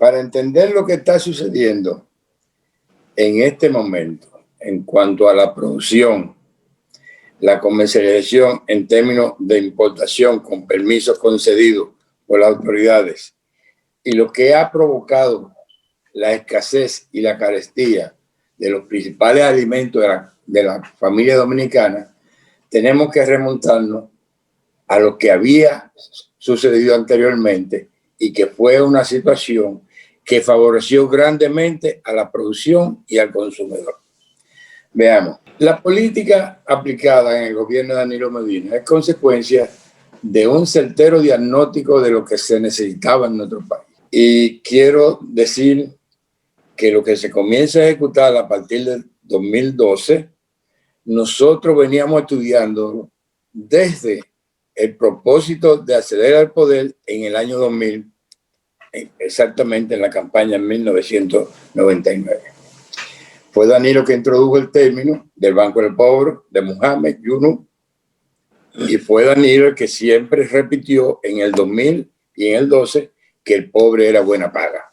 Para entender lo que está sucediendo en este momento en cuanto a la producción, la comercialización en términos de importación con permisos concedidos por las autoridades y lo que ha provocado la escasez y la carestía de los principales alimentos de la familia dominicana, tenemos que remontarnos a lo que había sucedido anteriormente y que fue una situación que favoreció grandemente a la producción y al consumidor. Veamos, la política aplicada en el gobierno de Danilo Medina es consecuencia de un certero diagnóstico de lo que se necesitaba en nuestro país. Y quiero decir que lo que se comienza a ejecutar a partir del 2012, nosotros veníamos estudiando desde el propósito de acceder al poder en el año 2000, exactamente en la campaña en 1999. Fue Danilo que introdujo el término del Banco del Pobre, de Mohamed Yunus, y fue Danilo el que siempre repitió en el 2000 y en el 12 que el pobre era buena paga.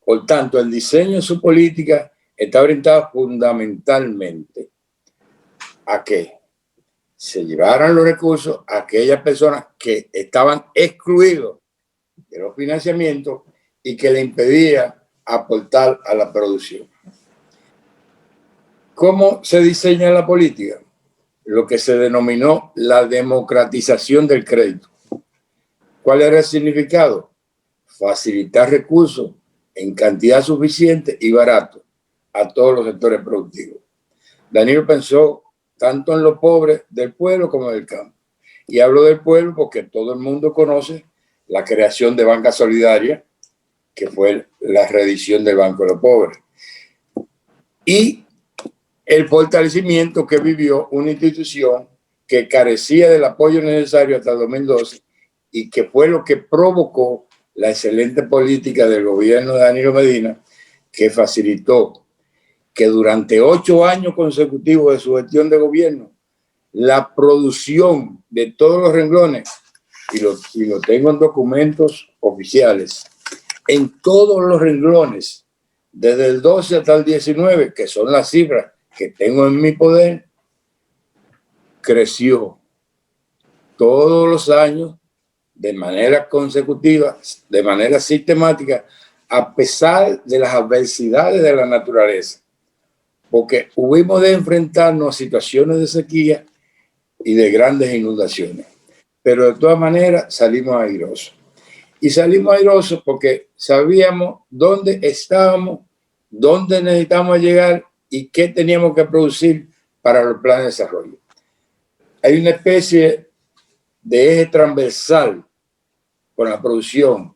Por tanto, el diseño de su política está orientado fundamentalmente a que se llevaran los recursos a aquellas personas que estaban excluidos de los financiamientos y que le impedía aportar a la producción. ¿Cómo se diseña la política? Lo que se denominó la democratización del crédito. ¿Cuál era el significado? Facilitar recursos en cantidad suficiente y barato a todos los sectores productivos. Danilo pensó tanto en los pobres del pueblo como del campo. Y hablo del pueblo porque todo el mundo conoce la creación de Banca Solidaria, que fue la reedición del Banco de los Pobres. Y el fortalecimiento que vivió una institución que carecía del apoyo necesario hasta el 2012 y que fue lo que provocó la excelente política del gobierno de Danilo Medina, que facilitó que durante 8 años consecutivos de su gestión de gobierno, la producción de todos los renglones, y lo tengo en documentos oficiales, en todos los renglones, desde el 12 hasta el 19, que son las cifras que tengo en mi poder, creció todos los años de manera consecutiva, de manera sistemática, a pesar de las adversidades de la naturaleza, porque hubimos de enfrentarnos a situaciones de sequía y de grandes inundaciones, pero de todas maneras salimos airosos. Y salimos airosos porque sabíamos dónde estábamos, dónde necesitamos llegar y qué teníamos que producir para los planes de desarrollo. Hay una especie de eje transversal con la producción,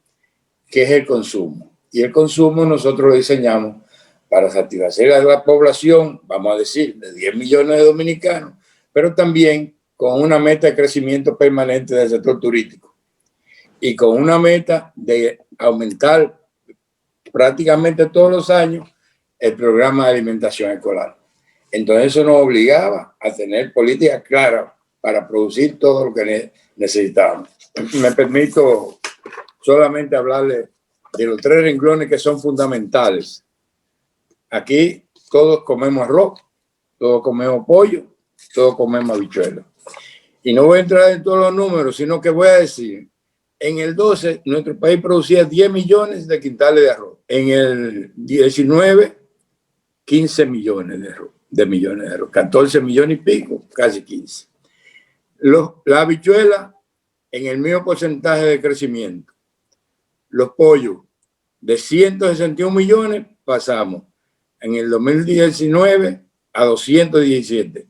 que es el consumo. Y el consumo nosotros lo diseñamos para satisfacer a la población, vamos a decir, de 10 millones de dominicanos, pero también con una meta de crecimiento permanente del sector turístico y con una meta de aumentar prácticamente todos los años el programa de alimentación escolar. Entonces eso nos obligaba a tener políticas claras para producir todo lo que necesitábamos. Me permito solamente hablarle de los 3 renglones que son fundamentales. Aquí todos comemos arroz, todos comemos pollo, todos comemos habichuelas. Y no voy a entrar en todos los números, sino que voy a decir, en el 12 nuestro país producía 10 millones de quintales de arroz. En el 19, 15 millones de arroz, 14 millones y pico, casi 15. La habichuela en el mismo porcentaje de crecimiento. Los pollos de 161 millones pasamos en el 2019 a 217.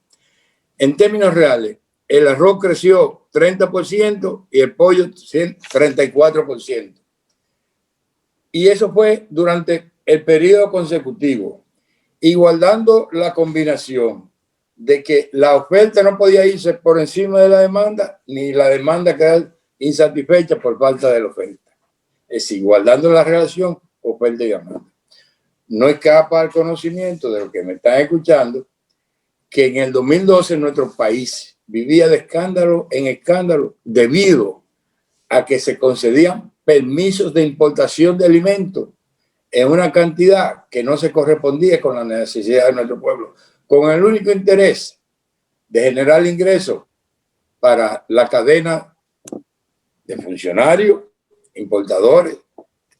En términos reales, el arroz creció 30% y el pollo 34%. Y eso fue durante el periodo consecutivo, igualando la combinación de que la oferta no podía irse por encima de la demanda, ni la demanda quedar insatisfecha por falta de la oferta. Es decir, igualando la relación oferta y demanda. No escapa al conocimiento de lo que me están escuchando que en el 2012 nuestro país vivía de escándalo en escándalo debido a que se concedían permisos de importación de alimentos en una cantidad que no se correspondía con las necesidades de nuestro pueblo, con el único interés de generar ingresos para la cadena de funcionarios, importadores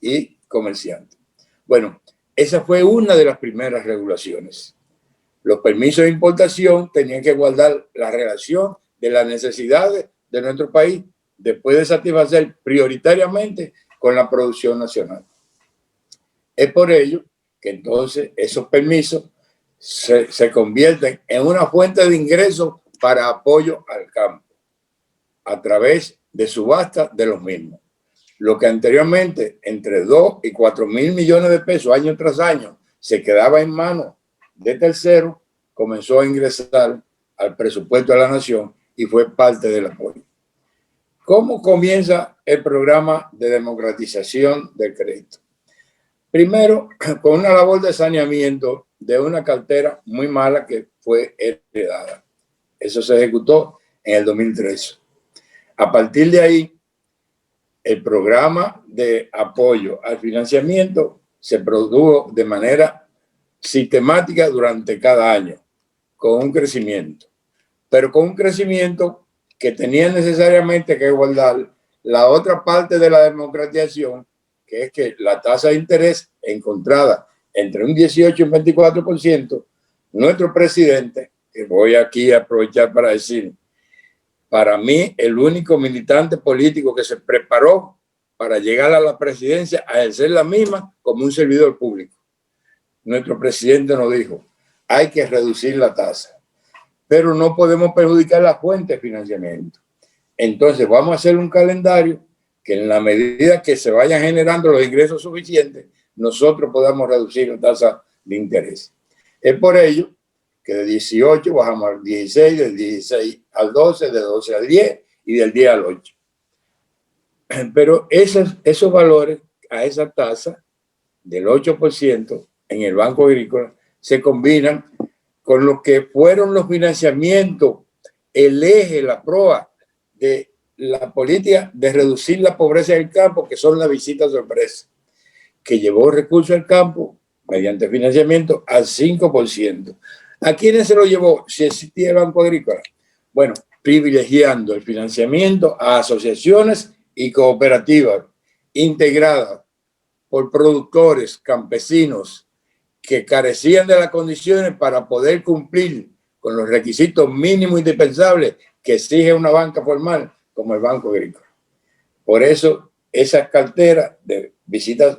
y comerciantes. Bueno, esa fue una de las primeras regulaciones. Los permisos de importación tenían que guardar la relación de las necesidades de nuestro país después de satisfacer prioritariamente con la producción nacional. Es por ello que entonces esos permisos se convierten en una fuente de ingresos para apoyo al campo a través de subasta de los mismos. Lo que anteriormente entre 2 y 4 mil millones de pesos año tras año se quedaba en manos de terceros, comenzó a ingresar al presupuesto de la nación y fue parte del apoyo. ¿Cómo comienza el programa de democratización del crédito? Primero, con una labor de saneamiento de una cartera muy mala que fue heredada. Eso se ejecutó en el 2013. A partir de ahí, el programa de apoyo al financiamiento se produjo de manera sistemática durante cada año, con un crecimiento, pero con un crecimiento que tenía necesariamente que guardar la otra parte de la democratización, que es que la tasa de interés encontrada entre un 18 y un 24%, nuestro presidente, que voy aquí a aprovechar para decir, para mí el único militante político que se preparó para llegar a la presidencia a ejercer la misma como un servidor público. Nuestro presidente nos dijo, hay que reducir la tasa, pero no podemos perjudicar la fuente de financiamiento. Entonces vamos a hacer un calendario que en la medida que se vayan generando los ingresos suficientes, nosotros podamos reducir la tasa de interés. Es por ello que de 18 bajamos al 16, del 16 al 12, de 12 al 10 y del 10 al 8. Pero esos valores a esa tasa del 8% en el Banco Agrícola se combinan con lo que fueron los financiamientos, el eje, la proa de la política de reducir la pobreza del campo, que son las visitas sorpresa, que llevó recursos al campo mediante financiamiento al 5%. ¿A quiénes se lo llevó si existía el Banco Agrícola? Bueno, privilegiando el financiamiento a asociaciones y cooperativas integradas por productores, campesinos, que carecían de las condiciones para poder cumplir con los requisitos mínimos indispensables que exige una banca formal como el Banco Agrícola. Por eso, esa cartera de visitas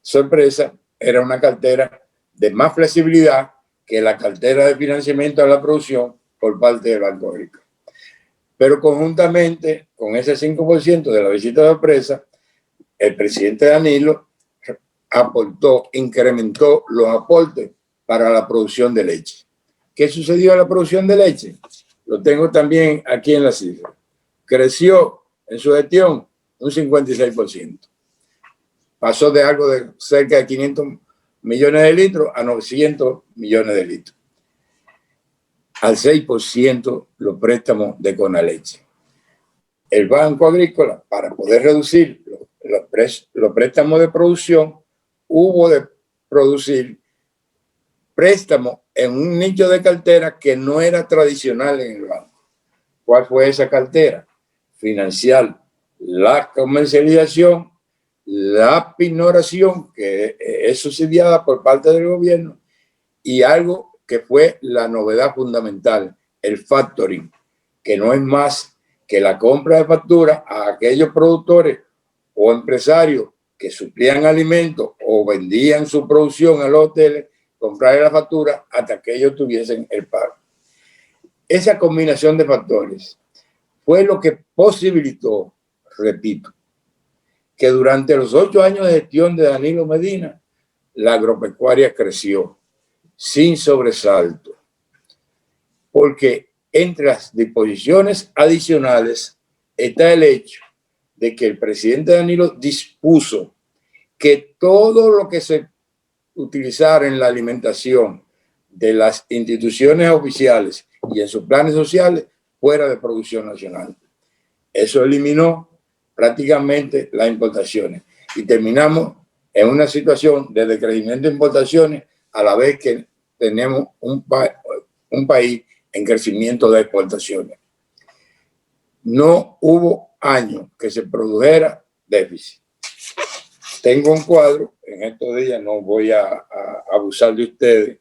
sorpresa era una cartera de más flexibilidad que la cartera de financiamiento a la producción por parte del Banco Agrícola. Pero conjuntamente con ese 5% de la visita sorpresa, el presidente Danilo aportó, incrementó los aportes para la producción de leche. ¿Qué sucedió a la producción de leche? Lo tengo también aquí en la cifra. Creció en su gestión un 56%. Pasó de algo de cerca de 500 millones de litros a 900 millones de litros. Al 6% los préstamos de Conaleche. El Banco Agrícola, para poder reducir los préstamos de producción, hubo de producir préstamos en un nicho de cartera que no era tradicional en el banco. ¿Cuál fue esa cartera? Financiar la comercialización, la pignoración, que es subsidiada por parte del gobierno, y algo que fue la novedad fundamental, el factoring, que no es más que la compra de facturas a aquellos productores o empresarios que suplían alimentos o vendían su producción a los hoteles, comprar la factura hasta que ellos tuviesen el pago. Esa combinación de factores fue lo que posibilitó, repito, que durante los 8 años de gestión de Danilo Medina, la agropecuaria creció sin sobresalto, porque entre las disposiciones adicionales está el hecho de que el presidente Danilo dispuso que todo lo que se utilizara en la alimentación de las instituciones oficiales y en sus planes sociales fuera de producción nacional. Eso eliminó prácticamente las importaciones y terminamos en una situación de decrecimiento de importaciones a la vez que tenemos un país en crecimiento de exportaciones. No hubo año que se produjera déficit. Tengo un cuadro, en estos días no voy a abusar de ustedes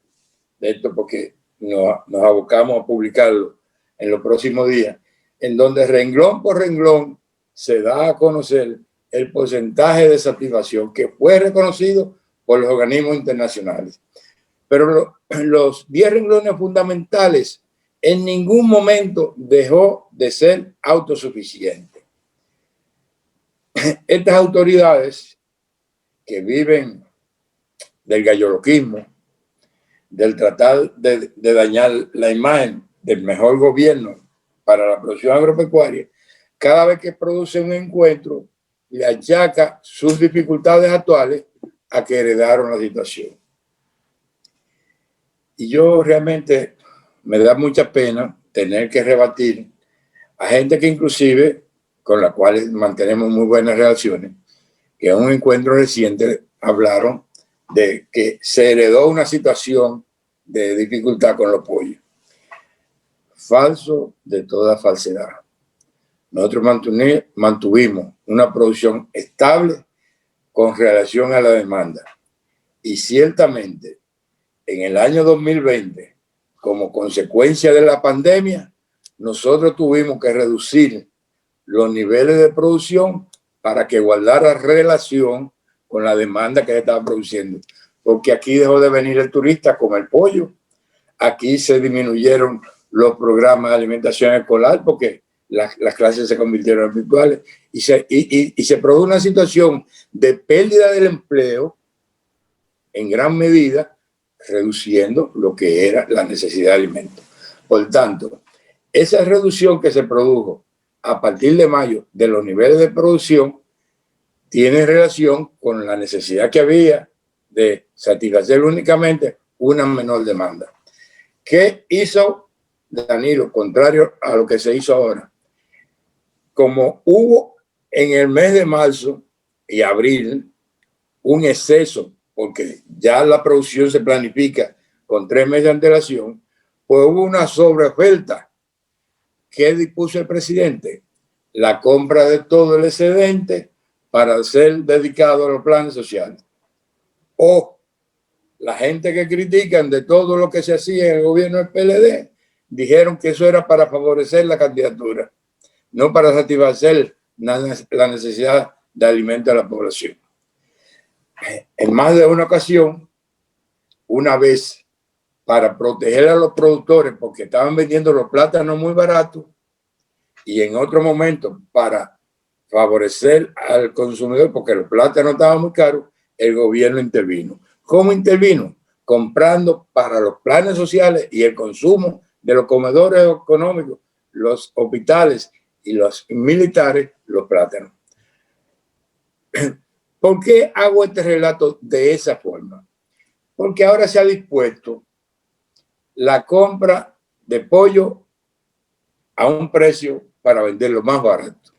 de esto porque nos abocamos a publicarlo en los próximos días, en donde renglón por renglón se da a conocer el porcentaje de satisfacción que fue reconocido por los organismos internacionales. Pero los 10 renglones fundamentales en ningún momento dejó de ser autosuficiente. Estas autoridades que viven del galloloquismo, del tratar de dañar la imagen del mejor gobierno para la producción agropecuaria, cada vez que produce un encuentro, le achaca sus dificultades actuales a que heredaron la situación. Y yo realmente me da mucha pena tener que rebatir a gente que inclusive con la cual mantenemos muy buenas relaciones, que en un encuentro reciente hablaron de que se heredó una situación de dificultad con los pollos. Falso de toda falsedad. Nosotros mantuvimos una producción estable con relación a la demanda. Y ciertamente, en el año 2020, como consecuencia de la pandemia, nosotros tuvimos que reducir los niveles de producción para que guardara relación con la demanda que se estaba produciendo. Porque aquí dejó de venir el turista a comer pollo. Aquí se disminuyeron los programas de alimentación escolar porque las clases se convirtieron en virtuales y se produjo una situación de pérdida del empleo en gran medida, reduciendo lo que era la necesidad de alimentos. Por tanto, esa reducción que se produjo a partir de mayo de los niveles de producción tiene relación con la necesidad que había de satisfacer únicamente una menor demanda. ¿Qué hizo Danilo? Contrario a lo que se hizo ahora. Como hubo en el mes de marzo y abril un exceso, porque ya la producción se planifica con 3 meses de antelación, pues hubo una sobreoferta. ¿Qué dispuso el presidente? La compra de todo el excedente para ser dedicado a los planes sociales. O la gente que critican de todo lo que se hacía en el gobierno del PLD, dijeron que eso era para favorecer la candidatura, no para satisfacer la necesidad de alimento a la población. En más de una ocasión, una vez para proteger a los productores porque estaban vendiendo los plátanos muy baratos y en otro momento para favorecer al consumidor porque los plátanos estaban muy caros, el gobierno intervino. ¿Cómo intervino? Comprando para los planes sociales y el consumo de los comedores económicos, los hospitales y los militares, los plátanos. ¿Por qué hago este relato de esa forma? Porque ahora se ha dispuesto la compra de pollo a un precio para venderlo más barato.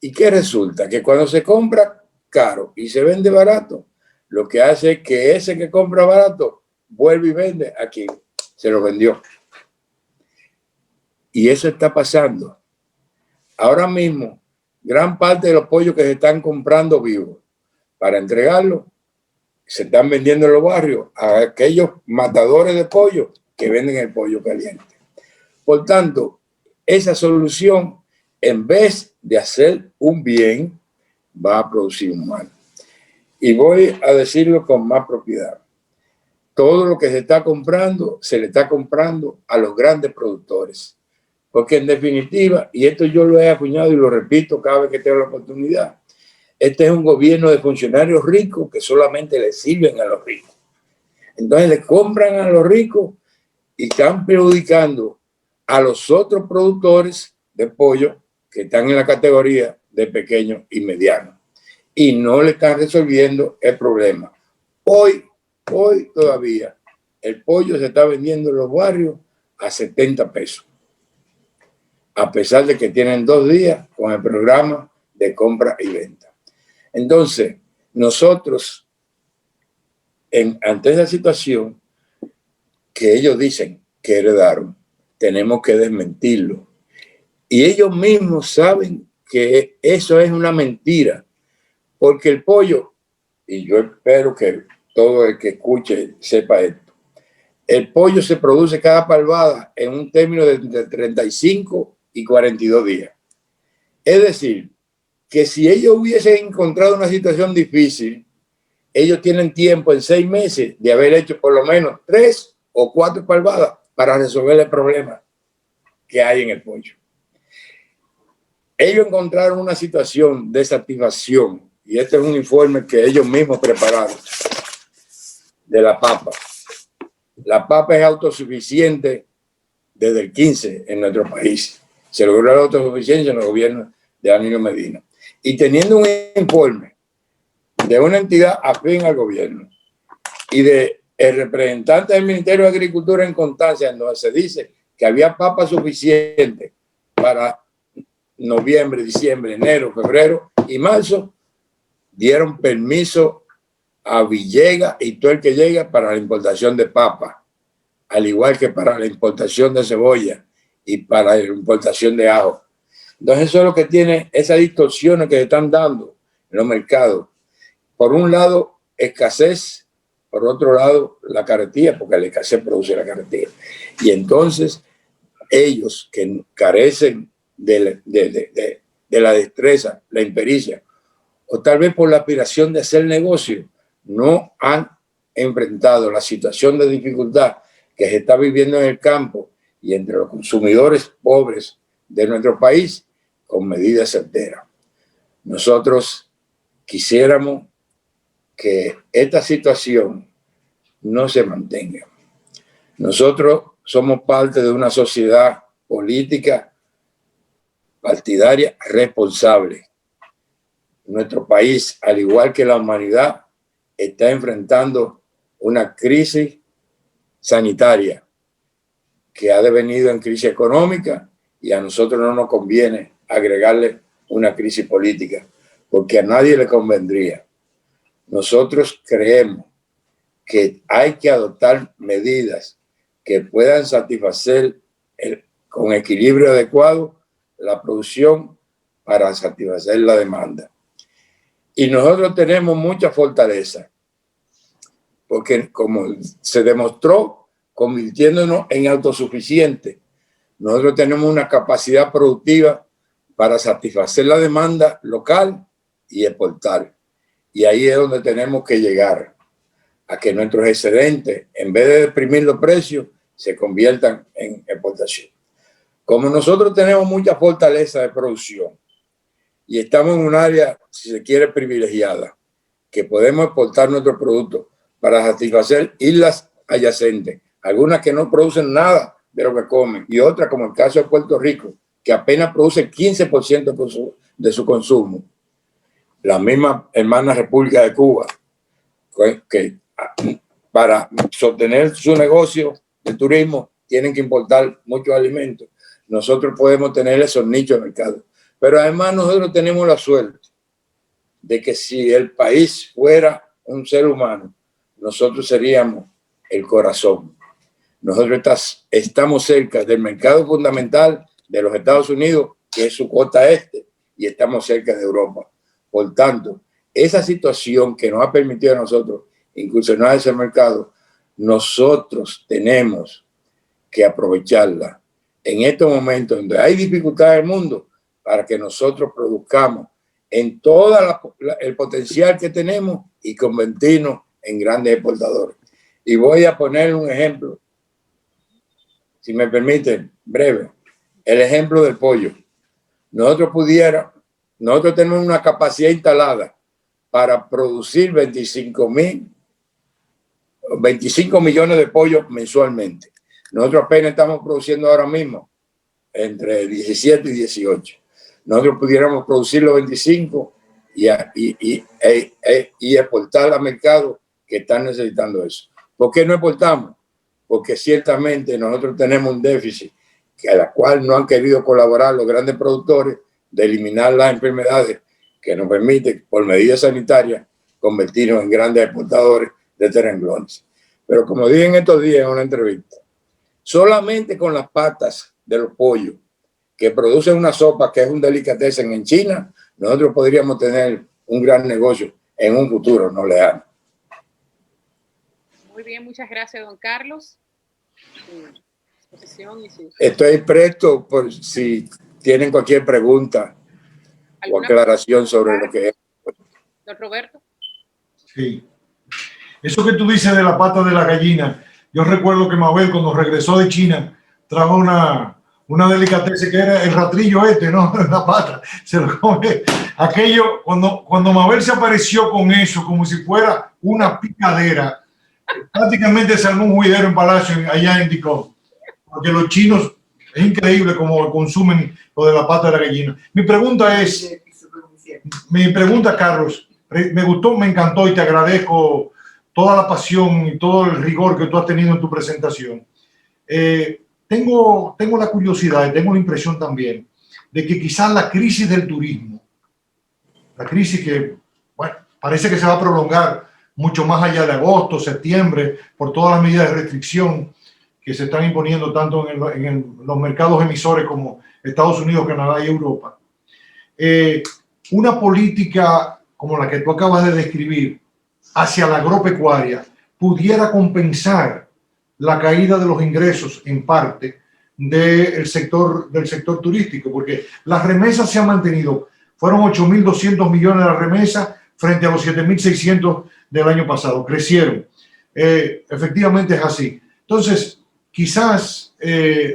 ¿Y qué resulta? Que cuando se compra caro y se vende barato, lo que hace es que ese que compra barato vuelve y vende a quien se lo vendió. Y eso está pasando. Ahora mismo, gran parte de los pollos que se están comprando vivos para entregarlo, se están vendiendo en los barrios a aquellos matadores de pollo que venden el pollo caliente. Por tanto, esa solución, en vez de hacer un bien, va a producir un mal. Y voy a decirlo con más propiedad. Todo lo que se está comprando, se le está comprando a los grandes productores. Porque en definitiva, y esto yo lo he acuñado y lo repito cada vez que tengo la oportunidad, este es un gobierno de funcionarios ricos que solamente le sirven a los ricos. Entonces le compran a los ricos y están perjudicando a los otros productores de pollo que están en la categoría de pequeños y medianos. Y no le están resolviendo el problema. Hoy todavía el pollo se está vendiendo en los barrios a 70 pesos. A pesar de que tienen 2 días con el programa de compra y venta. Entonces, nosotros, ante esa situación que ellos dicen que heredaron, tenemos que desmentirlo. Y ellos mismos saben que eso es una mentira, porque el pollo, y yo espero que todo el que escuche sepa esto, el pollo se produce cada parvada en un término de 35 y 42 días. Es decir, que si ellos hubiesen encontrado una situación difícil, ellos tienen tiempo en 6 meses de haber hecho por lo menos 3 o 4 parvadas para resolver el problema que hay en el pollo. Ellos encontraron una situación de satisfacción, y este es un informe que ellos mismos prepararon, de la papa. La papa es autosuficiente desde el 15 en nuestro país. Se logró la autosuficiencia en el gobierno de Danilo Medina. Y teniendo un informe de una entidad afín al gobierno y de el representante del Ministerio de Agricultura en Constancia, en donde se dice que había papa suficiente para noviembre, diciembre, enero, febrero y marzo, dieron permiso a Villegas y todo el que llega para la importación de papa, al igual que para la importación de cebolla y para la importación de ajo. Entonces eso es lo que tiene esas distorsiones que se están dando en los mercados. Por un lado, escasez, por otro lado, la carestía, porque la escasez produce la carestía. Y entonces ellos que carecen de la destreza, la impericia, o tal vez por la aspiración de hacer negocio, no han enfrentado la situación de dificultad que se está viviendo en el campo y entre los consumidores pobres de nuestro país con medidas certeras. Nosotros quisiéramos que esta situación no se mantenga. Nosotros somos parte de una sociedad política partidaria responsable. Nuestro país, al igual que la humanidad, está enfrentando una crisis sanitaria que ha devenido en crisis económica, y a nosotros no nos conviene agregarle una crisis política, porque a nadie le convendría. Nosotros creemos que hay que adoptar medidas que puedan satisfacer con equilibrio adecuado la producción para satisfacer la demanda. Y nosotros tenemos mucha fortaleza, porque como se demostró, convirtiéndonos en autosuficientes, nosotros tenemos una capacidad productiva para satisfacer la demanda local y exportar. Y ahí es donde tenemos que llegar, a que nuestros excedentes, en vez de deprimir los precios, se conviertan en exportación. Como nosotros tenemos mucha fortaleza de producción y estamos en un área, si se quiere, privilegiada, que podemos exportar nuestros productos para satisfacer islas adyacentes, algunas que no producen nada de lo que comen, y otras, como el caso de Puerto Rico, que apenas produce el 15% de su consumo. La misma hermana República de Cuba, que para sostener su negocio de turismo tienen que importar muchos alimentos. Nosotros podemos tener esos nichos de mercado. Pero además nosotros tenemos la suerte de que si el país fuera un ser humano, nosotros seríamos el corazón. Nosotros estamos cerca del mercado fundamental de los Estados Unidos, que es su costa este, y estamos cerca de Europa. Por tanto, esa situación que nos ha permitido a nosotros incursionar ese mercado, nosotros tenemos que aprovecharla en estos momentos donde hay dificultades en el mundo, para que nosotros produzcamos en todo el potencial que tenemos y convertirnos en grandes exportadores. Y voy a poner un ejemplo, si me permiten, breve, el ejemplo del pollo. Nosotros tenemos una capacidad instalada para producir 25 millones de pollos mensualmente. Nosotros apenas estamos produciendo ahora mismo entre 17 y 18. Nosotros pudiéramos producir los 25 y exportar a mercados que están necesitando eso. ¿Por qué no exportamos? Porque ciertamente nosotros tenemos un déficit a la cual no han querido colaborar los grandes productores de eliminar las enfermedades que nos permite, por medidas sanitarias, convertirnos en grandes exportadores de este renglones. Pero como dije en estos días en una entrevista, solamente con las patas de los pollos que producen una sopa que es un delicatessen en China, nosotros podríamos tener un gran negocio en un futuro no lejano. Muy bien, muchas gracias, don Carlos. Estoy presto por si tienen cualquier pregunta o aclaración sobre lo que es. Don Roberto. Sí. Eso que tú dices de la pata de la gallina, yo recuerdo que Mabel cuando regresó de China trajo una delicatessen que era el ratrillo ¿no? La pata, se lo come. Aquello, cuando Mabel se apareció con eso, como si fuera una picadera, prácticamente se armó un juidero en Palacio allá en Ticó, porque los chinos es increíble cómo consumen lo de la pata de la gallina. Mi pregunta, Carlos, me gustó, me encantó y te agradezco toda la pasión y todo el rigor que tú has tenido en tu presentación. Tengo la curiosidad y tengo la impresión también de que quizás la crisis del turismo, la crisis que, bueno, parece que se va a prolongar mucho más allá de agosto, septiembre, por todas las medidas de restricción que se están imponiendo tanto en los mercados emisores como Estados Unidos, Canadá y Europa. Una política como la que tú acabas de describir hacia la agropecuaria pudiera compensar la caída de los ingresos en parte del sector turístico, porque las remesas se han mantenido. Fueron 8.200 millones de las remesas frente a los 7.600 del año pasado. Crecieron. Efectivamente es así. Entonces, quizás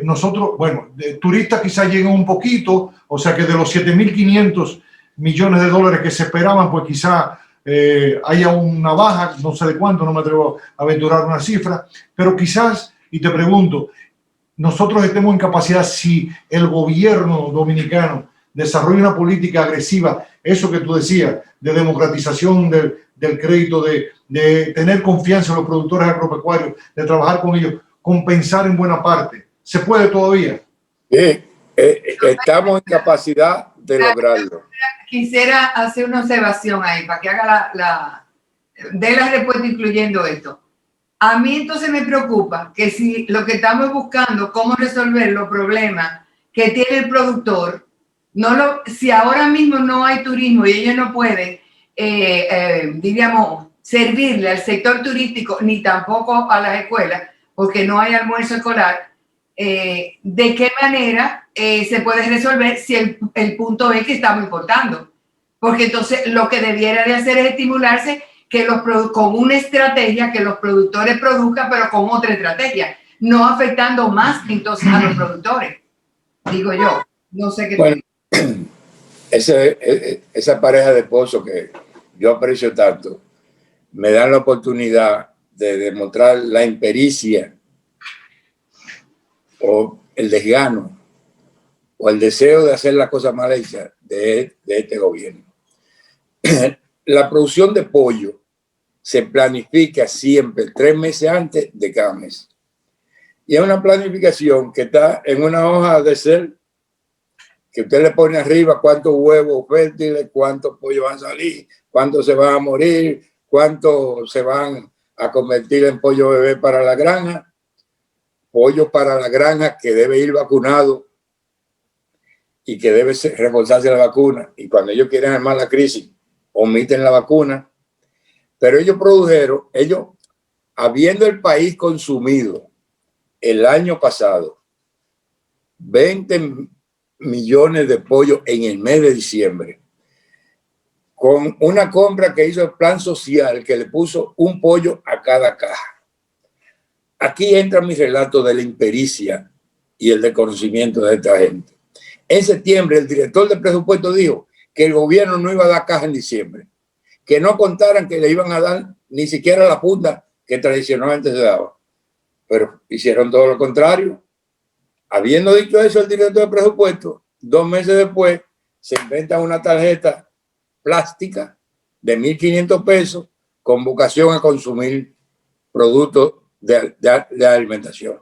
nosotros, bueno, de turistas quizás lleguen un poquito, o sea que de los 7.500 millones de dólares que se esperaban, pues quizá haya una baja, no sé de cuánto, no me atrevo a aventurar una cifra, pero quizás, y te pregunto, nosotros estemos en capacidad, si el gobierno dominicano desarrolla una política agresiva, eso que tú decías, de democratización del crédito, de tener confianza en los productores agropecuarios, de trabajar con ellos, compensar en buena parte. ¿Se puede todavía? Estamos en capacidad de lograrlo. Quisiera hacer una observación ahí para que haga dé la respuesta incluyendo esto. A mí entonces me preocupa que si lo que estamos buscando, cómo resolver los problemas que tiene el productor, si ahora mismo no hay turismo y ellos no pueden, diríamos, servirle al sector turístico ni tampoco a las escuelas, porque no hay almuerzo escolar, ¿de qué manera se puede resolver si el punto es que estamos importando? Porque entonces lo que debiera de hacer es estimularse que con una estrategia que los productores produzcan, pero con otra estrategia, no afectando más entonces a los productores. Digo yo, no sé qué. Bueno, esa pareja de esposos que yo aprecio tanto, me dan la oportunidad de demostrar la impericia o el desgano o el deseo de hacer las cosas mal hechas de este gobierno. La producción de pollo se planifica siempre 3 meses antes de cada mes. Y es una planificación que está en una hoja de Excel que usted le pone arriba cuántos huevos fértiles, cuántos pollos van a salir, cuántos se van a morir, cuántos se van a convertir en pollo bebé para la granja, pollo para la granja que debe ir vacunado y que debe reforzarse la vacuna. Y cuando ellos quieren armar la crisis, omiten la vacuna. Pero ellos produjeron, habiendo el país consumido el año pasado 20 millones de pollo en el mes de diciembre, con una compra que hizo el plan social que le puso un pollo a cada caja. Aquí entra mi relato de la impericia y el desconocimiento de esta gente. En septiembre, el director de presupuesto dijo que el gobierno no iba a dar caja en diciembre, que no contaran que le iban a dar ni siquiera la punta que tradicionalmente se daba. Pero hicieron todo lo contrario. Habiendo dicho eso el director de presupuesto, 2 meses después se inventa una tarjeta plástica de 1.500 pesos con vocación a consumir productos de alimentación.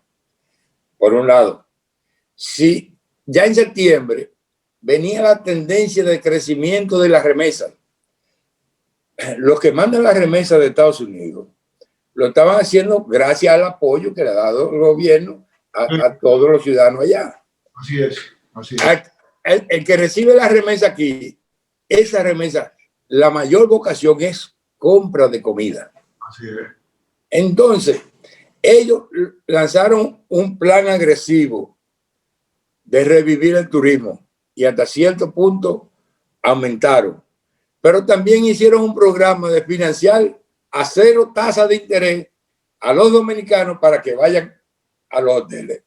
Por un lado, si ya en septiembre venía la tendencia de crecimiento de las remesas. Los que mandan las remesas de Estados Unidos lo estaban haciendo gracias al apoyo que le ha dado el gobierno a todos los ciudadanos allá. Así es, así es. El que recibe la remesa aquí, esa remesa, la mayor vocación es compra de comida. Así es. Entonces, ellos lanzaron un plan agresivo de revivir el turismo y hasta cierto punto aumentaron. Pero también hicieron un programa de financiar a 0 tasa de interés a los dominicanos para que vayan a los hoteles.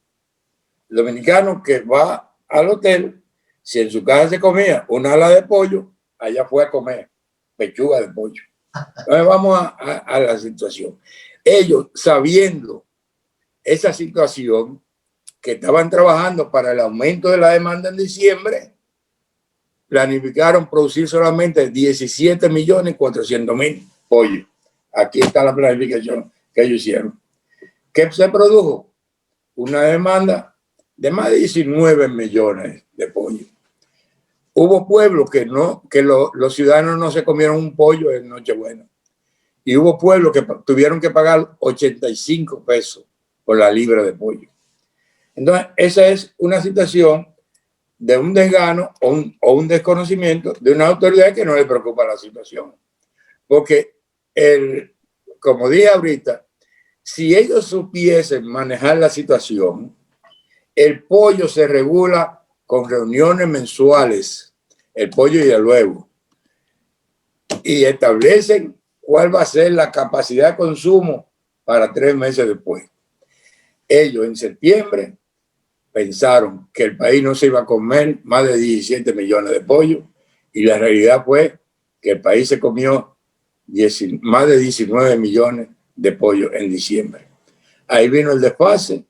El dominicano que va al hotel, si en su casa se comía una ala de pollo, allá fue a comer pechuga de pollo. Entonces vamos a la situación. Ellos, sabiendo esa situación, que estaban trabajando para el aumento de la demanda en diciembre, planificaron producir solamente 17.400.000 pollos. Aquí está la planificación que ellos hicieron. ¿Qué se produjo? Una demanda de más de 19 millones de pollos. Hubo pueblos que los ciudadanos no se comieron un pollo en Nochebuena. Y hubo pueblos que tuvieron que pagar 85 pesos por la libra de pollo. Entonces, esa es una situación de un desgano o un desconocimiento de una autoridad que no le preocupa la situación. Porque, como dije ahorita, si ellos supiesen manejar la situación, el pollo se regula con reuniones mensuales, el pollo y el huevo, y establecen cuál va a ser la capacidad de consumo para 3 meses después. Ellos en septiembre pensaron que el país no se iba a comer más de 17 millones de pollo y la realidad fue que el país se comió más de 19 millones de pollo en diciembre. Ahí vino el desfase,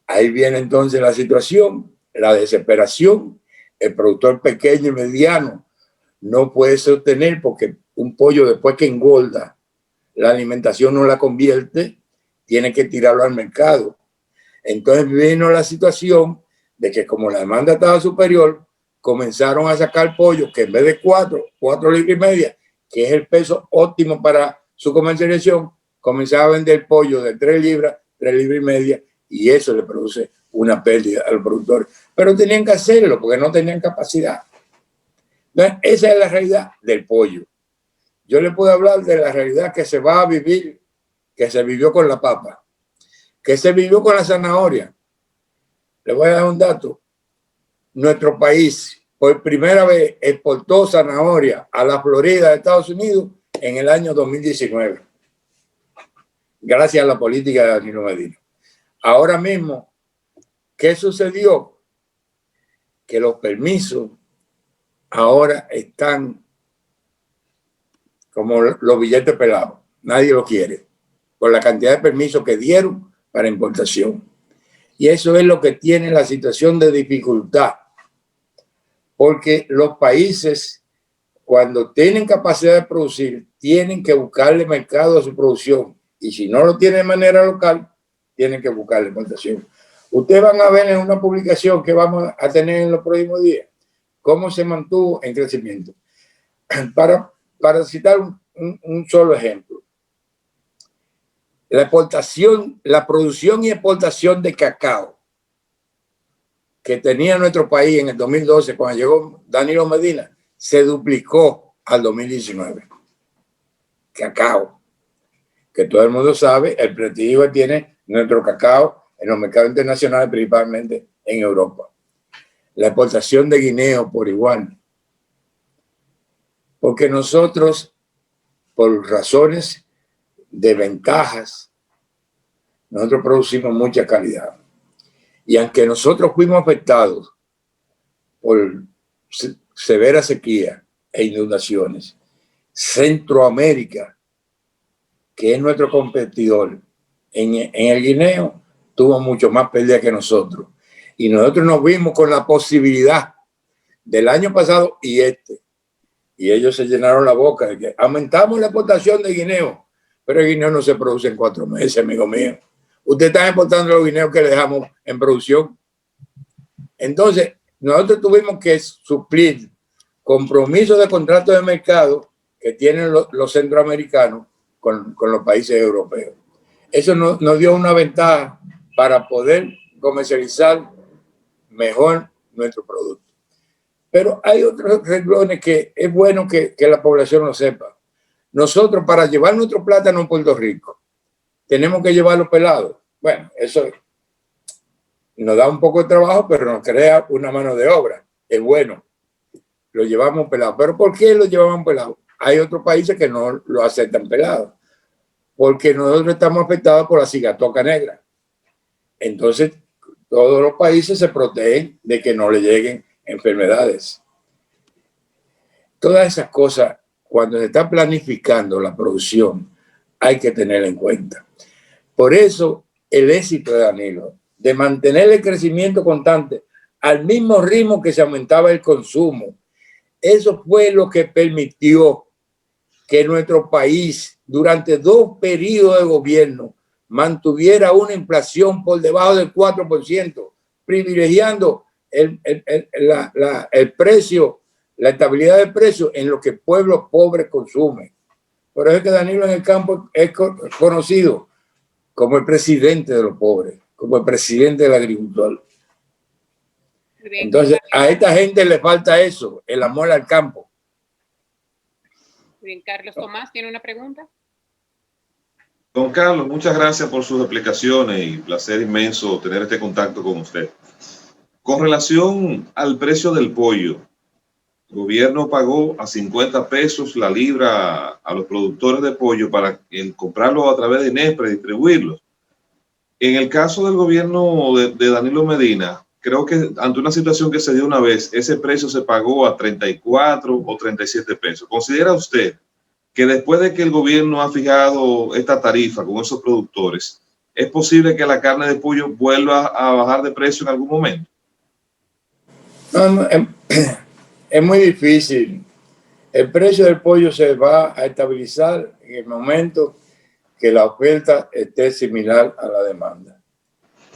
ahí viene entonces la situación, la desesperación. El productor pequeño y mediano no puede sostener porque un pollo después que engorda, la alimentación no la convierte, tiene que tirarlo al mercado. Entonces vino la situación de que como la demanda estaba superior, comenzaron a sacar pollo que en vez de 4 libras y media, que es el peso óptimo para su comercialización, comenzaba a vender pollo de 3 libras y media, y eso le produce una pérdida al productor. Pero tenían que hacerlo porque no tenían capacidad. Entonces, esa es la realidad del pollo. Yo le puedo hablar de la realidad que se va a vivir, que se vivió con la papa, que se vivió con la zanahoria. Le voy a dar un dato. Nuestro país, por primera vez, exportó zanahoria a la Florida de Estados Unidos en el año 2019. Gracias a la política de Danilo Medina. Ahora mismo, ¿qué sucedió? Que los permisos ahora están como los billetes pelados. Nadie lo quiere por la cantidad de permisos que dieron para importación. Y eso es lo que tiene la situación de dificultad. Porque los países, cuando tienen capacidad de producir, tienen que buscarle mercado a su producción. Y si no lo tienen de manera local, tienen que buscarle importación. Ustedes van a ver en una publicación que vamos a tener en los próximos días cómo se mantuvo en crecimiento. Para citar un solo ejemplo. La exportación, la producción y exportación de cacao que tenía nuestro país en el 2012, cuando llegó Danilo Medina, se duplicó al 2019. Cacao, que todo el mundo sabe el prestigio que tiene nuestro cacao en los mercados internacionales, principalmente en Europa. La exportación de guineo por igual. Porque nosotros, por razones de ventajas, nosotros producimos mucha calidad. Y aunque nosotros fuimos afectados por severa sequía e inundaciones, Centroamérica, que es nuestro competidor en el guineo, tuvo mucho más pérdida que nosotros. Y nosotros nos vimos con la posibilidad del año pasado y y ellos se llenaron la boca de que aumentamos la exportación de guineo, pero el guineo no se produce en 4 meses, amigo mío. Usted está exportando los guineos que le dejamos en producción. Entonces, nosotros tuvimos que suplir compromisos de contratos de mercado que tienen los centroamericanos con los países europeos. Eso nos dio una ventaja para poder comercializar mejor nuestro producto. Pero hay otros renglones que es bueno que la población lo sepa. Nosotros, para llevar nuestro plátano a Puerto Rico, tenemos que llevarlo pelado. Bueno, eso nos da un poco de trabajo, pero nos crea una mano de obra. Es bueno. Lo llevamos pelado. ¿Pero por qué lo llevamos pelado? Hay otros países que no lo aceptan pelado. Porque nosotros estamos afectados por la cigatoca negra. Entonces, todos los países se protegen de que no le lleguen enfermedades. Todas esas cosas, cuando se está planificando la producción, hay que tenerla en cuenta. Por eso, el éxito de Danilo, de mantener el crecimiento constante al mismo ritmo que se aumentaba el consumo, eso fue lo que permitió que nuestro país, durante 2 periodos de gobierno, mantuviera una inflación por debajo del 4%, privilegiando el precio, la estabilidad del precio en lo que el pueblo pobre consume. Por eso es que Danilo en el campo es conocido como el presidente de los pobres, como el presidente del agricultor. Entonces, a esta gente le falta eso, el amor al campo. Bien, Carlos Tomás tiene una pregunta. Don Carlos, muchas gracias por sus explicaciones y placer inmenso tener este contacto con usted. Con relación al precio del pollo, el gobierno pagó a 50 pesos la libra a los productores de pollo para comprarlo a través de Inespre y distribuirlo. En el caso del gobierno de Danilo Medina, creo que ante una situación que se dio una vez, ese precio se pagó a 34 o 37 pesos. ¿Considera usted que después de que el gobierno ha fijado esta tarifa con esos productores, es posible que la carne de pollo vuelva a bajar de precio en algún momento? No, es muy difícil. El precio del pollo se va a estabilizar en el momento que la oferta esté similar a la demanda.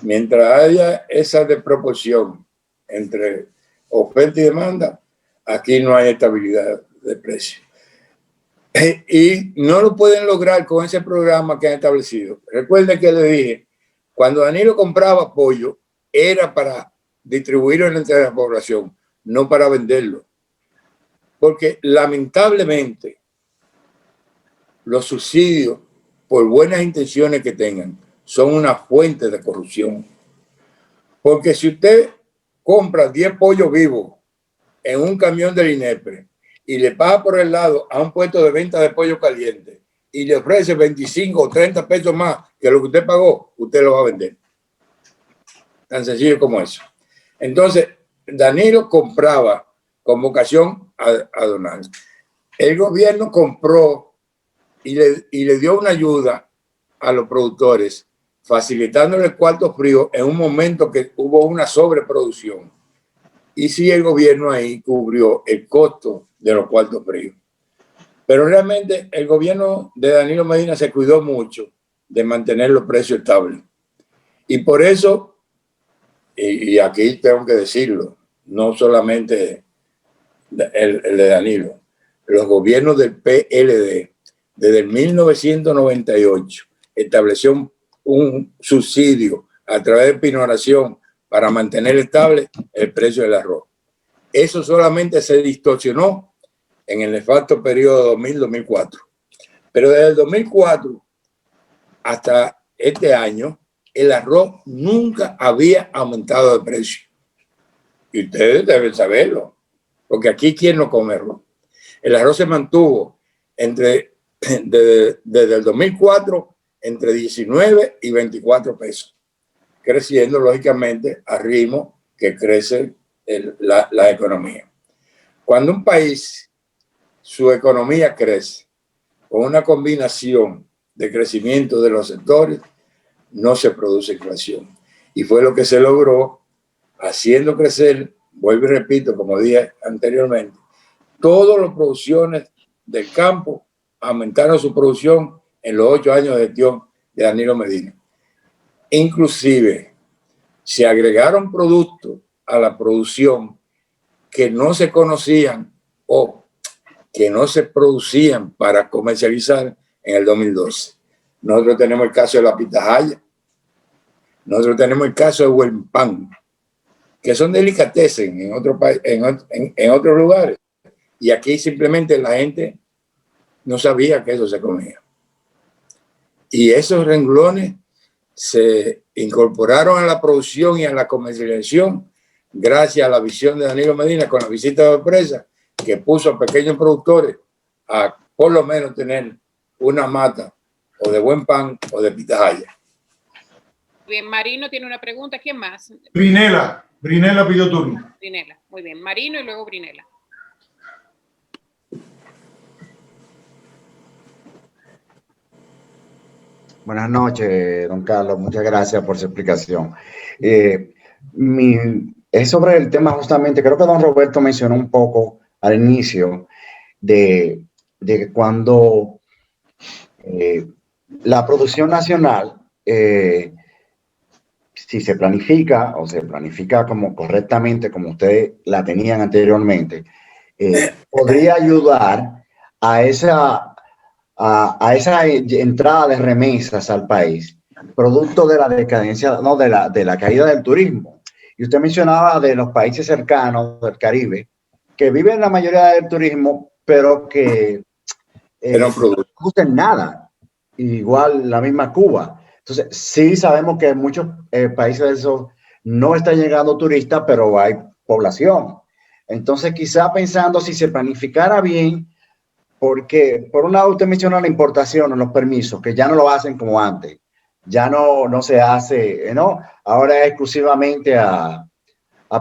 Mientras haya esa desproporción entre oferta y demanda, aquí no hay estabilidad de precio. Y no lo pueden lograr con ese programa que han establecido. Recuerden que les dije, cuando Danilo compraba pollo, era para distribuirlo entre la población, no para venderlo. Porque lamentablemente los subsidios, por buenas intenciones que tengan, son una fuente de corrupción. Porque si usted compra 10 pollos vivos en un camión del Inespre y le paga por el lado a un puesto de venta de pollo caliente y le ofrece 25 o 30 pesos más que lo que usted pagó, usted lo va a vender. Tan sencillo como eso. Entonces, Danilo compraba con vocación a donar. El gobierno compró y le dio una ayuda a los productores, facilitándole el cuarto frío en un momento que hubo una sobreproducción. Y sí, el gobierno ahí cubrió el costo de los cuartos fríos. Pero realmente el gobierno de Danilo Medina se cuidó mucho de mantener los precios estables. Y por eso, y aquí tengo que decirlo, no solamente el de Danilo, los gobiernos del PLD, desde 1998, estableció un subsidio a través de pinoración para mantener estable el precio del arroz. Eso solamente se distorsionó en el nefasto periodo 2000-2004. Pero desde el 2004 hasta este año, el arroz nunca había aumentado de precio. Y ustedes deben saberlo, porque aquí ¿quién no come arroz? El arroz se mantuvo desde el 2004 entre 19 y 24 pesos, creciendo lógicamente al ritmo que crece la economía. Cuando un país, su economía crece con una combinación de crecimiento de los sectores, no se produce inflación. Y fue lo que se logró haciendo crecer, vuelvo y repito, como dije anteriormente, todas las producciones del campo aumentaron su producción en los 8 años de gestión de Danilo Medina. Inclusive se agregaron productos a la producción que no se conocían o que no se producían para comercializar en el 2012. Nosotros tenemos el caso de la pitahaya, nosotros tenemos el caso de buen pan, que son delicatessen en otros lugares. Y aquí simplemente la gente no sabía que eso se comía. Y esos renglones se incorporaron a la producción y a la comercialización gracias a la visión de Danilo Medina con la visita de sorpresa que puso a pequeños productores a por lo menos tener una mata o de buen pan o de pitahaya. Bien, Marino tiene una pregunta. ¿Quién más? Brinela pidió turno. Brinela. Muy bien, Marino y luego Brinela. Buenas noches, don Carlos. Muchas gracias por su explicación. Es sobre el tema justamente, creo que don Roberto mencionó un poco al inicio de cuando la producción nacional, si se planifica o se planifica como correctamente, como ustedes la tenían anteriormente, podría ayudar a esa entrada de remesas al país, producto de la decadencia, no, de la caída del turismo. Y usted mencionaba de los países cercanos del Caribe, que viven la mayoría del turismo, pero que no producen nada. Igual la misma Cuba. Entonces, sí sabemos que en muchos países de esos no está llegando turistas, pero hay población. Entonces, quizá pensando si se planificara bien, porque por un lado usted menciona la importación o los permisos, que ya no lo hacen como antes. Ya no se hace, ¿no? Ahora es exclusivamente a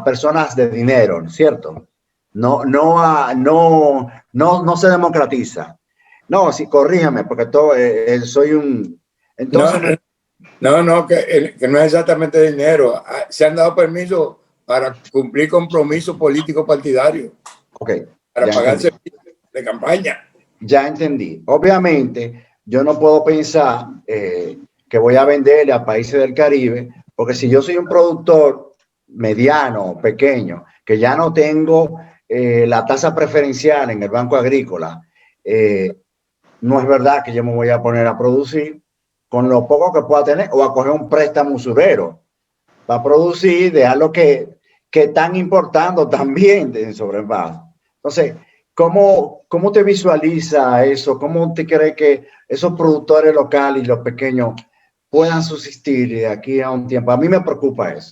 personas de dinero, ¿cierto? No se democratiza. No, sí, corríjame, porque todo, soy un... Entonces, no, que no es exactamente dinero. Se han dado permisos para cumplir compromisos políticos partidarios. Ok. Para pagar servicios de campaña. Ya entendí. Obviamente, yo no puedo pensar que voy a venderle a países del Caribe, porque si yo soy un productor mediano, pequeño, que ya no tengo la tasa preferencial en el Banco Agrícola, no es verdad que yo me voy a poner a producir con lo poco que pueda tener o a coger un préstamo usurero para producir, dejar lo que están importando también en sobrevás. Entonces, ¿cómo te visualiza eso? ¿Cómo te cree que esos productores locales y los pequeños puedan subsistir de aquí a un tiempo? A mí me preocupa eso.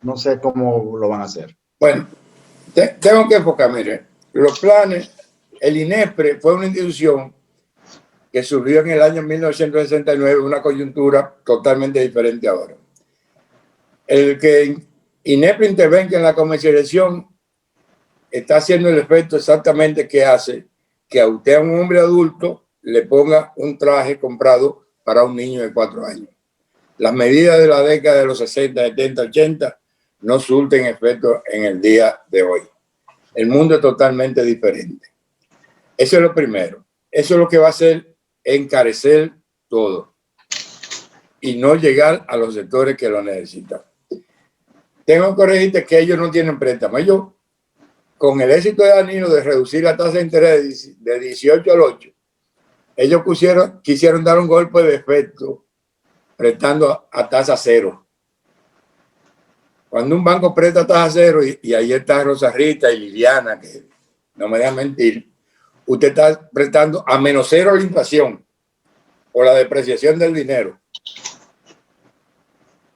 No sé cómo lo van a hacer. Bueno, tengo que enfocar, mire, los planes, el INESPRE fue una institución que surgió en el año 1969, una coyuntura totalmente diferente ahora. El que INESPRE intervenga en la comercialización está haciendo el efecto exactamente que hace que a usted, a un hombre adulto, le ponga un traje comprado para un niño de 4 años. Las medidas de la década de los 60, 70, 80 no surten efecto en el día de hoy. El mundo es totalmente diferente. Eso es lo primero. Eso es lo que va a hacer encarecer todo y no llegar a los sectores que lo necesitan. Tengo que corregirte que ellos no tienen préstamo. Ellos, con el éxito de Danilo de reducir la tasa de interés de 18 al 8, ellos quisieron dar un golpe de efecto prestando a tasa cero. Cuando un banco presta a tasa cero, y ahí está Rosa Rita y Liliana, que no me dejan mentir, usted está prestando a menos cero la inflación o la depreciación del dinero.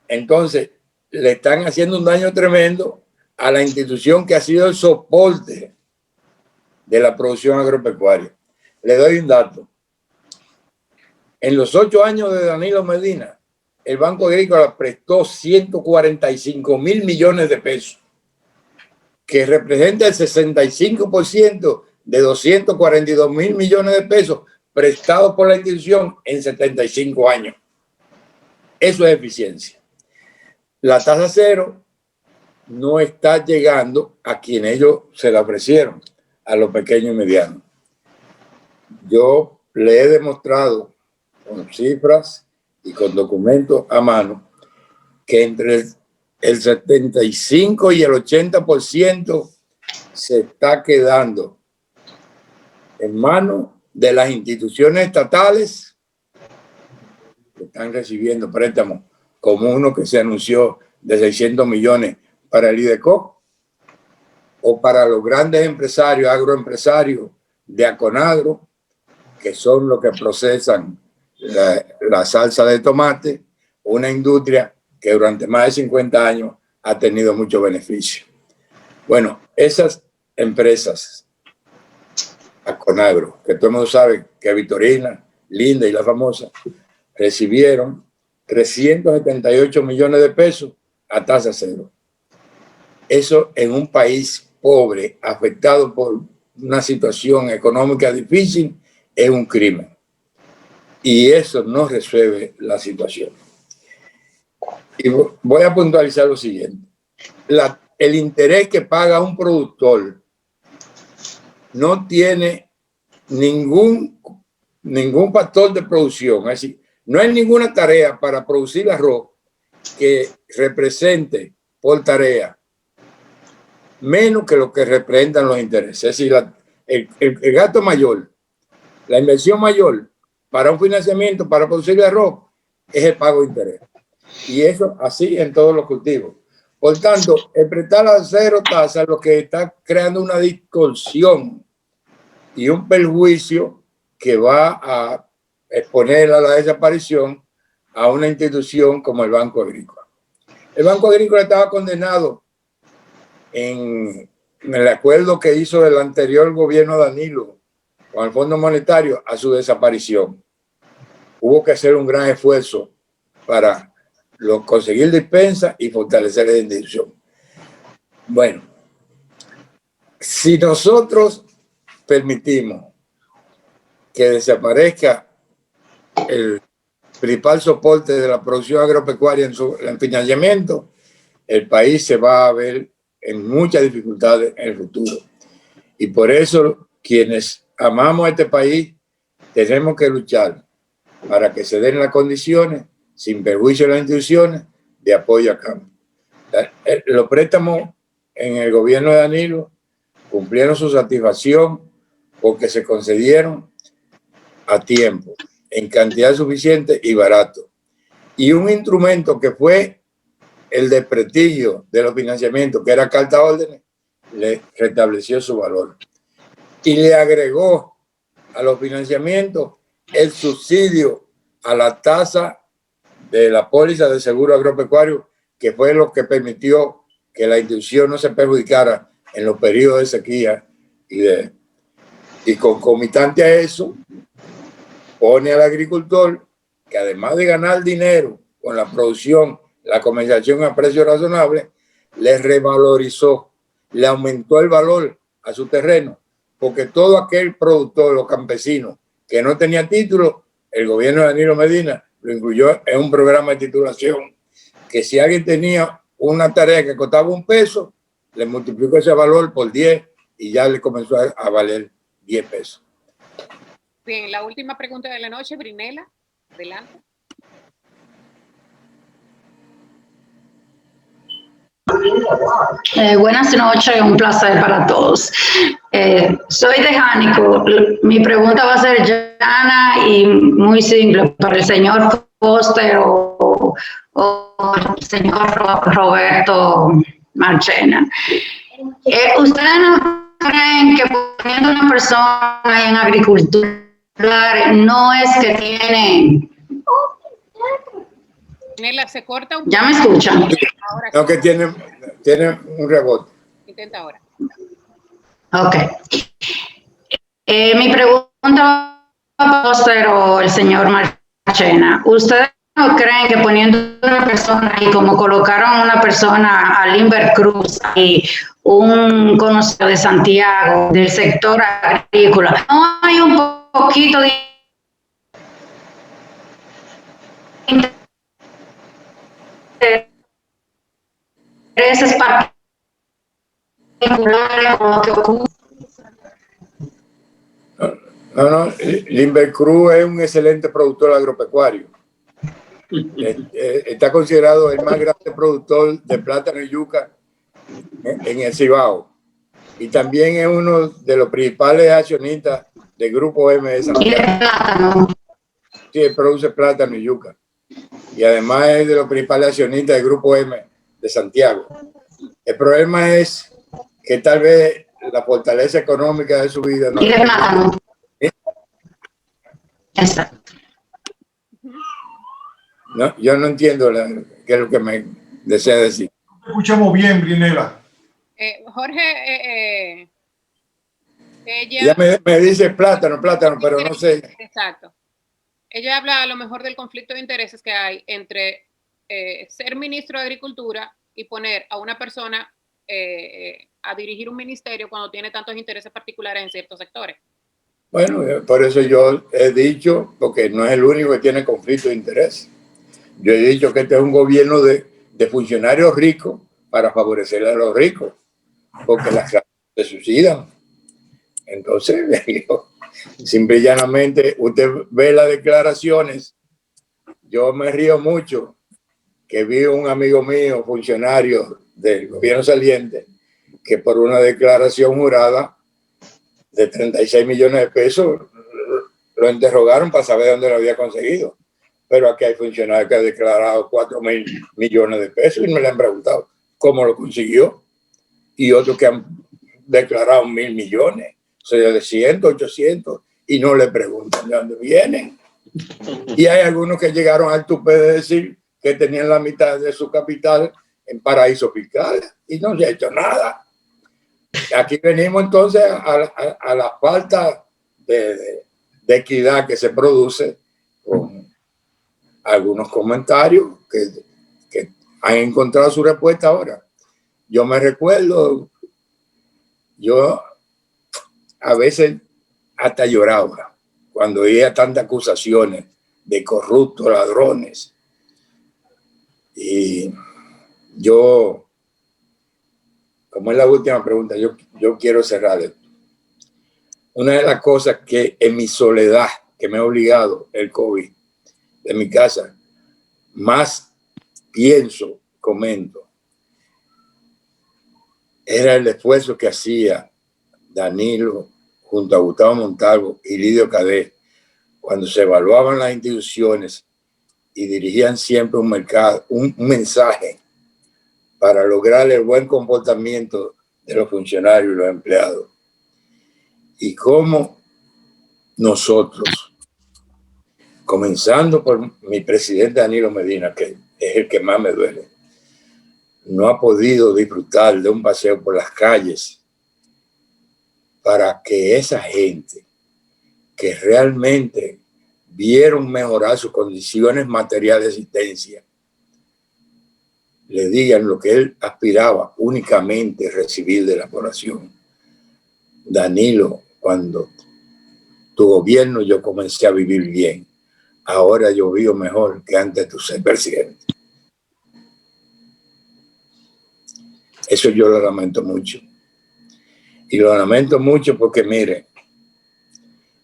Entonces, le están haciendo un daño tremendo a la institución que ha sido el soporte de la producción agropecuaria. Le doy un dato. En los 8 años de Danilo Medina, el Banco Agrícola prestó 145.000 millones de pesos, que representa el 65% de 242.000 millones de pesos prestados por la institución en 75 años. Eso es eficiencia. La tasa cero no está llegando a quienes ellos se la ofrecieron, a los pequeños y medianos. Yo le he demostrado con cifras y con documentos a mano que entre el 75 y el 80% se está quedando en manos de las instituciones estatales que están recibiendo préstamos, como uno que se anunció de 600 millones para el IDECO, o para los grandes empresarios, agroempresarios de Aconagro, que son los que procesan la salsa de tomate, una industria que durante más de 50 años ha tenido mucho beneficio. Bueno, esas empresas, Aconagro, que todo el mundo sabe que Vitorina, Linda y la famosa, recibieron 378 millones de pesos a tasa cero. Eso en un país pobre, afectado por una situación económica difícil, es un crimen. Y eso no resuelve la situación. Y voy a puntualizar lo siguiente. El interés que paga un productor no tiene ningún factor de producción. Es decir, no hay ninguna tarea para producir arroz que represente por tarea menos que lo que representan los intereses. Es decir, el gasto mayor, la inversión mayor para un financiamiento, para producir arroz, es el pago de interés. Y eso así en todos los cultivos. Por tanto, el prestar a cero tasa lo que está creando una distorsión y un perjuicio que va a exponer a la desaparición a una institución como el Banco Agrícola. El Banco Agrícola estaba condenado en el acuerdo que hizo el anterior gobierno Danilo con el Fondo Monetario a su desaparición. Hubo que hacer un gran esfuerzo para conseguir dispensa y fortalecer la institución. Bueno, si nosotros permitimos que desaparezca el principal soporte de la producción agropecuaria en financiamiento, el país se va a ver en muchas dificultades en el futuro. Y por eso quienes amamos a este país tenemos que luchar para que se den las condiciones, sin perjuicio de las instituciones, de apoyo a campo. Los préstamos en el gobierno de Danilo cumplieron su satisfacción porque se concedieron a tiempo, en cantidad suficiente y barato. Y un instrumento que fue el desprestigio de los financiamientos, que era carta órdenes, le restableció su valor. Y le agregó a los financiamientos el subsidio a la tasa de la póliza de seguro agropecuario, que fue lo que permitió que la institución no se perjudicara en los periodos de sequía y concomitante a eso, pone al agricultor que además de ganar dinero con la producción, la comercialización a precios razonables, le revalorizó, le aumentó el valor a su terreno, porque todo aquel productor o campesino que no tenía título, el gobierno de Danilo Medina lo incluyó en un programa de titulación, que si alguien tenía una tarea que costaba $1, le multiplicó ese valor por 10 y ya le comenzó a valer 10 pesos. Bien, la última pregunta de la noche, Brinela, adelante. Buenas noches, un placer para todos. Soy de Jánico. Mi pregunta va a ser llana y muy simple para el señor Foster o el señor Roberto Marchena. ¿Ustedes no creen que poniendo una persona en agricultura no es que tiene... Brinela, se corta un poco. ¿Ya me escuchan? Ahora sí. Aunque tiene un rebote. Intenta ahora. Ok. Mi pregunta va a el señor Marchena. ¿Ustedes no creen que poniendo una persona y como colocaron a una persona a Limber Cruz y un conocido de Santiago del sector agrícola, no hay un poquito de intereses particulares con lo que ocurre? No, Limber Cruz es un excelente productor agropecuario. Está considerado el más grande productor de plátano y yuca en el Cibao. y también es uno de los principales accionistas del Grupo M de Santiago. Sí, él produce plátano y yuca. Y además es de los principales accionistas del Grupo M de Santiago. El problema es que tal vez la fortaleza económica de su vida no. Exacto. No, yo no entiendo qué es lo que me desea decir. Escuchamos bien, Brinela. Jorge, Ella me dice plátano, pero no sé. Exacto. Ella habla a lo mejor del conflicto de intereses que hay entre ser ministro de Agricultura y poner a una persona a dirigir un ministerio cuando tiene tantos intereses particulares en ciertos sectores. Bueno, por eso yo he dicho, porque no es el único que tiene conflicto de interés. Yo he dicho que este es un gobierno de funcionarios ricos para favorecer a los ricos, porque las clases se suicidan. Entonces, simple y llanamente, usted ve las declaraciones. Yo me río mucho que vi un amigo mío, funcionario del gobierno saliente, que por una declaración jurada de 36 millones de pesos lo interrogaron para saber dónde lo había conseguido. Pero aquí hay funcionarios que han declarado 4.000 millones de pesos y me le han preguntado cómo lo consiguió. Y otros que han declarado 1.000 millones, o sea, de 100, 800, y no le preguntan de dónde vienen. Y hay algunos que llegaron al tupé de decir que tenían la mitad de su capital en paraísos fiscales y no se ha hecho nada. Aquí venimos entonces a la falta de equidad que se produce con algunos comentarios que han encontrado su respuesta ahora. Yo me recuerdo, yo a veces hasta lloraba cuando oía tantas acusaciones de corruptos, ladrones. Y yo, como es la última pregunta, yo quiero cerrar esto. Una de las cosas que en mi soledad, que me ha obligado el COVID de mi casa, más pienso, comento, era el esfuerzo que hacía Danilo junto a Gustavo Montalvo y Lidio Cadet cuando se evaluaban las instituciones y dirigían siempre un mercado, un mensaje para lograr el buen comportamiento de los funcionarios y los empleados. Y cómo nosotros, comenzando por mi presidente Danilo Medina, que es el que más me duele, no ha podido disfrutar de un paseo por las calles para que esa gente que realmente vieron mejorar sus condiciones materiales de existencia le digan lo que él aspiraba únicamente recibir de la población. Danilo, cuando tu gobierno yo comencé a vivir bien, ahora yo vivo mejor que antes de tu ser presidente. Eso yo lo lamento mucho. Y lo lamento mucho porque, mire,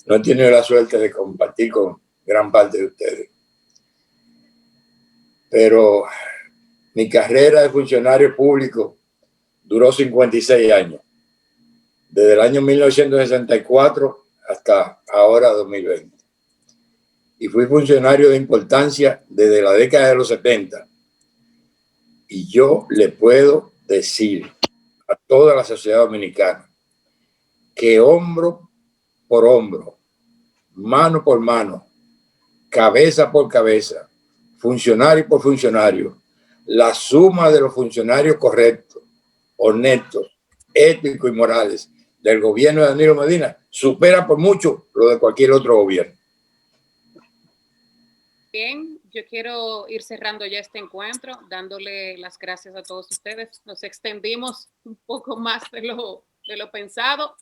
no he tenido la suerte de compartir con gran parte de ustedes. Pero mi carrera de funcionario público duró 56 años. Desde el año 1964 hasta ahora 2020. Y fui funcionario de importancia desde la década de los 70. Y yo le puedo decir a toda la sociedad dominicana que hombro por hombro, mano por mano, cabeza por cabeza, funcionario por funcionario, la suma de los funcionarios correctos, honestos, éticos y morales del gobierno de Danilo Medina supera por mucho lo de cualquier otro gobierno. Bien, yo quiero ir cerrando ya este encuentro, dándole las gracias a todos ustedes. Nos extendimos un poco más de lo pensado,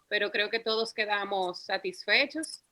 pero creo que todos quedamos satisfechos.